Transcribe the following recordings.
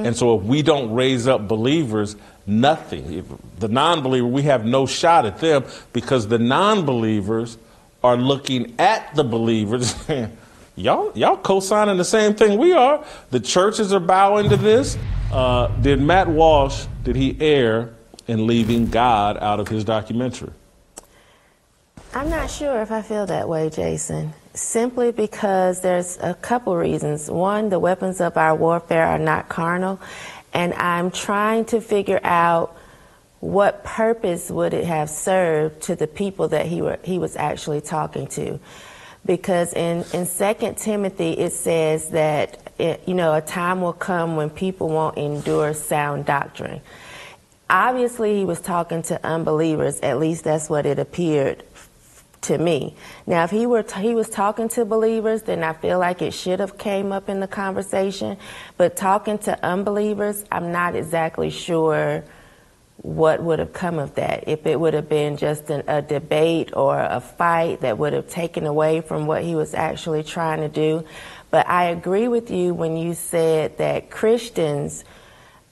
And so if we don't raise up believers, nothing. If the non-believer, we have no shot at them because the non-believers are looking at the believers saying, y'all co-signing the same thing we are. The churches are bowing to this. Did Matt Walsh, did he err in leaving God out of his documentary? I'm not sure if I feel that way, Jason. Simply because there's a couple reasons. One, the weapons of our warfare are not carnal, and I'm trying to figure out what purpose would it have served to the people that he was actually talking to. Because in 2 Timothy it says that a time will come when people won't endure sound doctrine. Obviously he was talking to unbelievers, at least that's what it appeared to me. Now, if he was talking to believers, then I feel like it should have came up in the conversation. But talking to unbelievers, I'm not exactly sure what would have come of that. If it would have been just a debate or a fight that would have taken away from what he was actually trying to do. But I agree with you when you said that Christians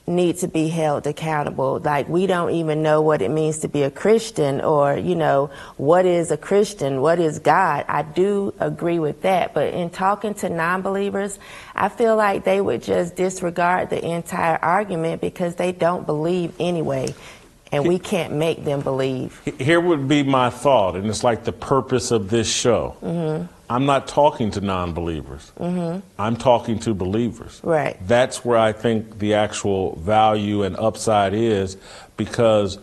need to be held accountable. Like, we don't even know what it means to be a Christian, or, what is a Christian? What is God? I do agree with that. But in talking to non-believers, I feel like they would just disregard the entire argument because they don't believe anyway. And we can't make them believe. Here would be my thought, and it's like the purpose of this show. Mm-hmm. I'm not talking to non-believers. Mm-hmm. I'm talking to believers. Right. That's where I think the actual value and upside is, because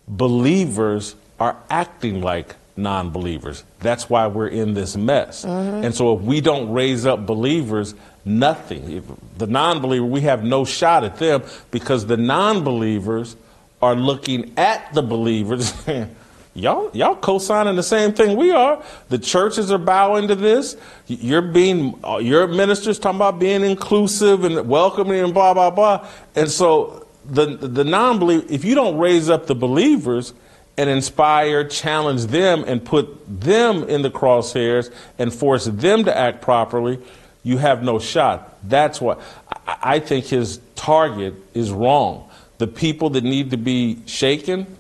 believers are acting like non-believers. That's why we're in this mess. Mm-hmm. And so if we don't raise up believers, nothing. If the non-believer, we have no shot at them because the non-believers are looking at the believers saying, y'all co-signing the same thing we are. The churches are bowing to this. Your ministers talking about being inclusive and welcoming and blah, blah, blah. And so the non-believer, if you don't raise up the believers and inspire, challenge them and put them in the crosshairs and force them to act properly, you have no shot. That's why I think his target is wrong. The people that need to be shaken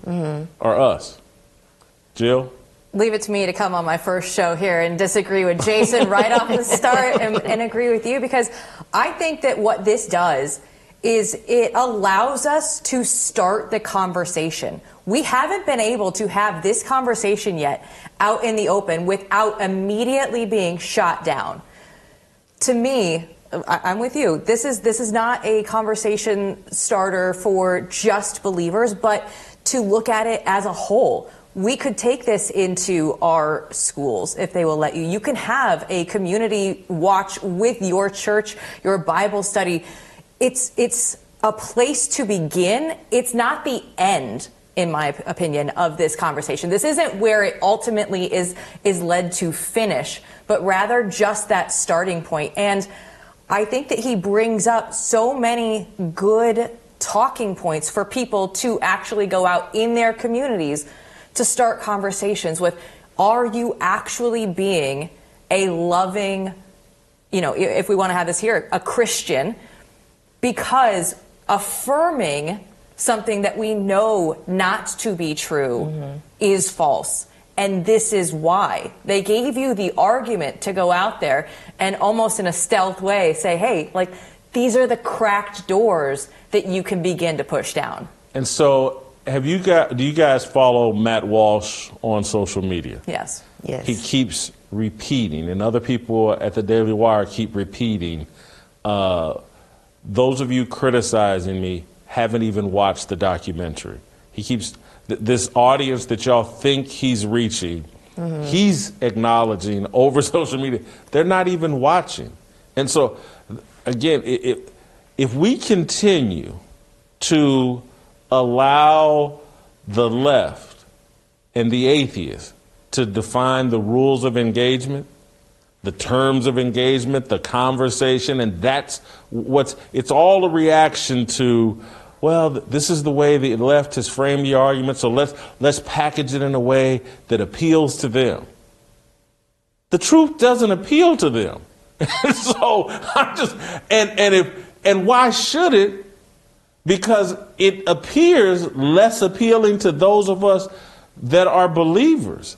are us. Jill? Leave it to me to come on my first show here and disagree with Jason right off the start and agree with you, because I think that what this does is it allows us to start the conversation. We haven't been able to have this conversation yet out in the open without immediately being shot down. To me, I'm with you. This is not a conversation starter for just believers, but to look at it as a whole. We could take this into our schools if they will let you. You can have a community watch with your church, your Bible study. It's a place to begin. It's not the end, in my opinion, of this conversation. This isn't where it ultimately is led to finish, but rather just that starting point. And I think that he brings up so many good talking points for people to actually go out in their communities to start conversations with. Are you actually being a loving, if we want to have this here, a Christian? Because affirming something that we know not to be true is false. And this is why. They gave you the argument to go out there and almost in a stealth way say, hey, these are the cracked doors that you can begin to push down. And so do you guys follow Matt Walsh on social media? Yes. Yes. He keeps repeating, and other people at the Daily Wire keep repeating. Those of you criticizing me haven't even watched the documentary. He keeps this audience that y'all think he's reaching, he's acknowledging over social media. They're not even watching. And so, again, if we continue to allow the left and the atheists to define the rules of engagement, the terms of engagement, the conversation, and that's it's all a reaction to, well, this is the way the left has framed the argument, so let's package it in a way that appeals to them. The truth doesn't appeal to them. So I'm just, and And why should it? Because it appears less appealing to those of us that are believers.